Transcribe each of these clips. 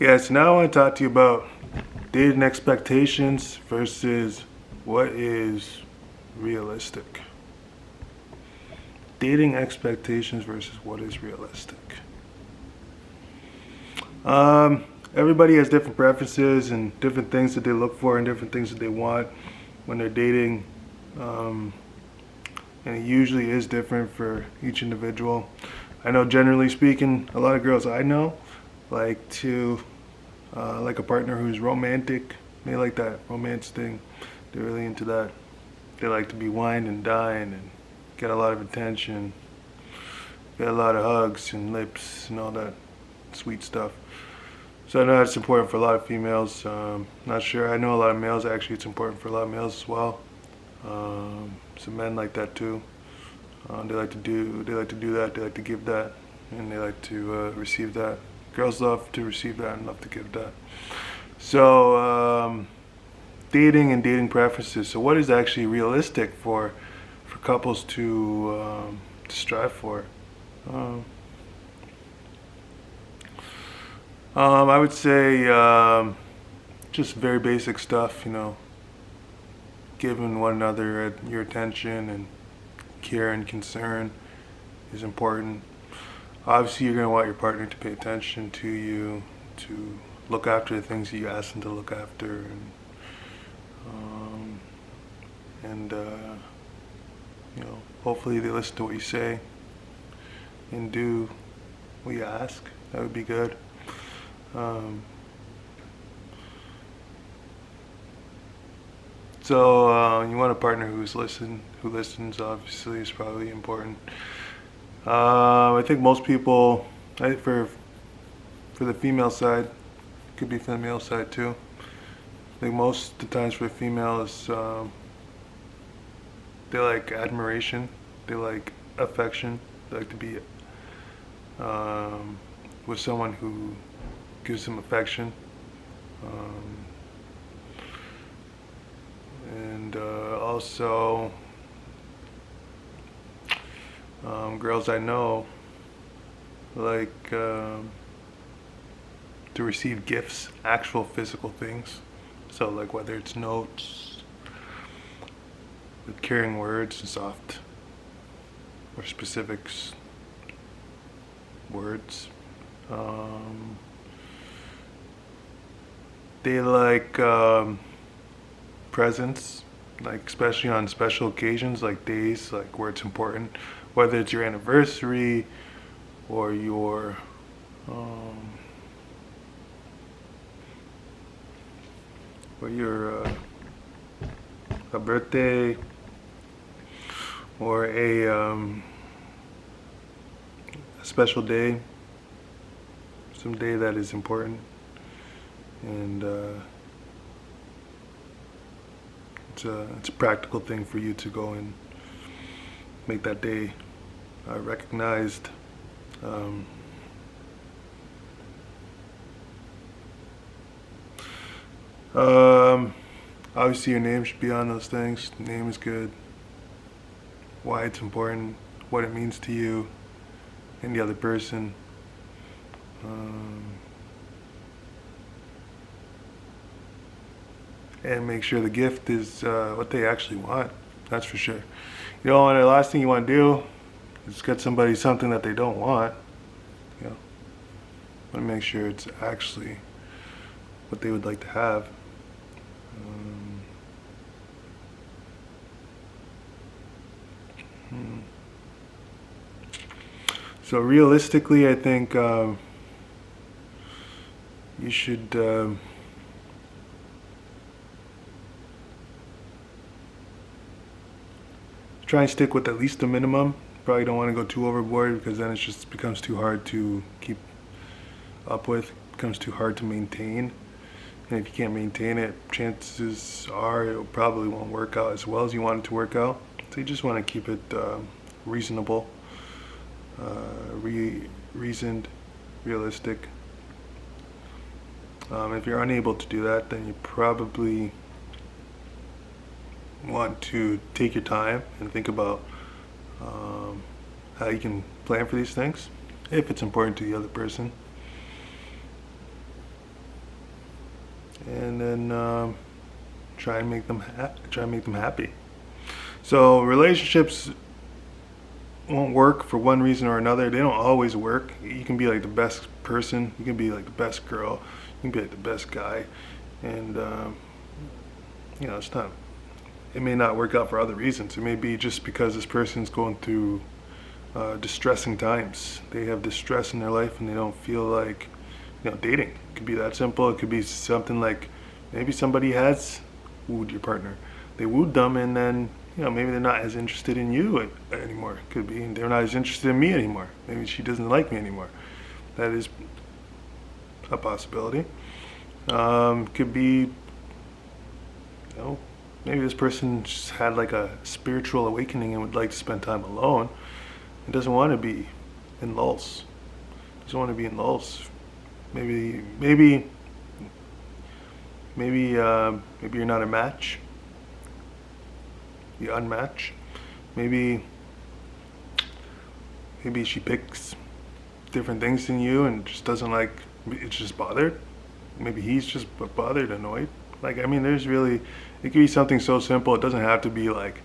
Yeah, so now I want to talk to you about dating expectations versus what is realistic. Dating expectations versus what is realistic. Everybody has different preferences and different things that they look for and different things that they want when they're dating. And it usually is different for each individual. I know, generally speaking, a lot of girls I know like to like a partner who's romantic. They like that romance thing. They're really into that. They like to be wined and dined and get a lot of attention, get a lot of hugs and lips and all that sweet stuff. So I know that's important for a lot of females. Not sure. I know a lot of males, actually it's important for a lot of males as well. Some men like that too. They like to do that. They like to give that, and they like to receive that. Girls love to receive that and love to give that. So dating and dating preferences. So what is actually realistic for couples to strive for? I would say just very basic stuff, giving one another your attention and care and concern is important. Obviously, you're going to want your partner to pay attention to you, to look after the things that you ask them to look after, and hopefully they listen to what you say and do what you ask. That would be good. So you want a partner who listens. Obviously, is probably important. I think most people, for the female side, could be for the male side too. I think most of the times for the females, they like admiration, they like affection, they like to be with someone who gives them affection. And also, girls I know like to receive gifts, actual physical things. So like whether it's notes, with caring words and soft or specific words. They like presents, like especially on special occasions, like days like where it's important, whether it's your anniversary or your a birthday or a special day, some day that is important, and it's a practical thing for you to go and make that day recognized. Obviously your name should be on those things. The name is good. Why it's important, what it means to you and the other person. And make sure the gift is what they actually want. That's for sure. And the last thing you want to do is get somebody something that they don't want. Want to make sure it's actually what they would like to have. So realistically, I think you should try and stick with at least the minimum. Probably don't want to go too overboard, because then it just becomes too hard to keep up with. It becomes too hard to maintain. And if you can't maintain it, chances are it probably won't work out as well as you want it to work out. So you just want to keep it reasonable, reasoned, realistic. If you're unable to do that, then you probably want to take your time and think about how you can plan for these things, if it's important to the other person. and then try and make them happy. So relationships won't work for one reason or another. They don't always work. You can be like the best person, you can be like the best girl, you can be like the best guy, and it's not. It may not work out for other reasons. It may be just because this person's going through distressing times. They have distress in their life and they don't feel like dating. It could be that simple. It could be something like maybe somebody has wooed your partner. They wooed them, and then maybe they're not as interested in you anymore. Could be they're not as interested in me anymore. Maybe she doesn't like me anymore. That is a possibility. Could be, maybe this person just had like a spiritual awakening and would like to spend time alone. It doesn't want to be in lulls. Doesn't want to be in lulls. Maybe you're not a match. You unmatch. Maybe she picks different things than you and just doesn't like. It's just bothered. Maybe he's just bothered, annoyed. Like, I mean, it could be something so simple. It doesn't have to be like,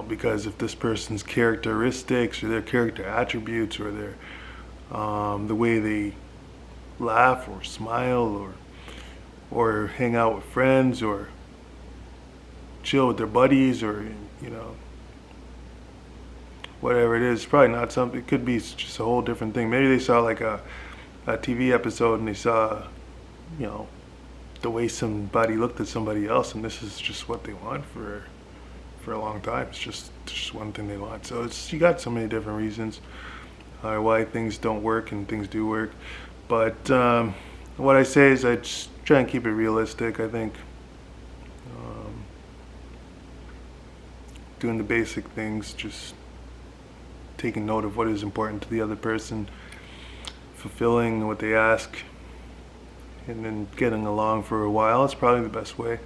because if this person's characteristics or their character attributes or their the way they laugh or smile or hang out with friends or chill with their buddies or whatever it is. It's probably not something. It could be just a whole different thing. Maybe they saw like a TV episode and they saw the way somebody looked at somebody else, and this is just what they want for a long time. It's just one thing they want. So you got so many different reasons why things don't work and things do work. But what I say is I just try and keep it realistic. I think doing the basic things, just taking note of what is important to the other person, fulfilling what they ask, and then getting along for a while. It's probably the best way.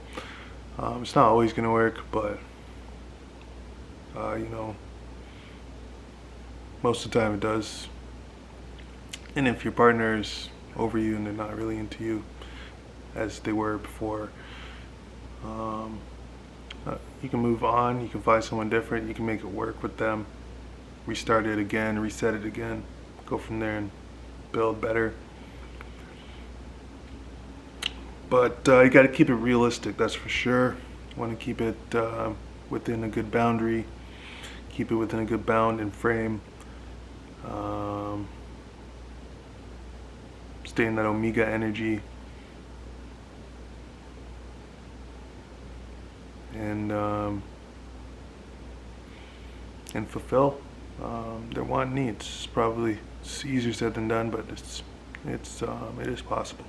It's not always going to work, but most of the time it does. And if your partner's over you and they're not really into you as they were before, you can move on. You can find someone different. You can make it work with them, restart it again, reset it again, go from there and build better. But you got to keep it realistic, that's for sure. You want to keep it within a good boundary, keep it within a good bound and frame. Stay in that omega energy, and fulfill their want and needs. It's easier said than done, but it is possible.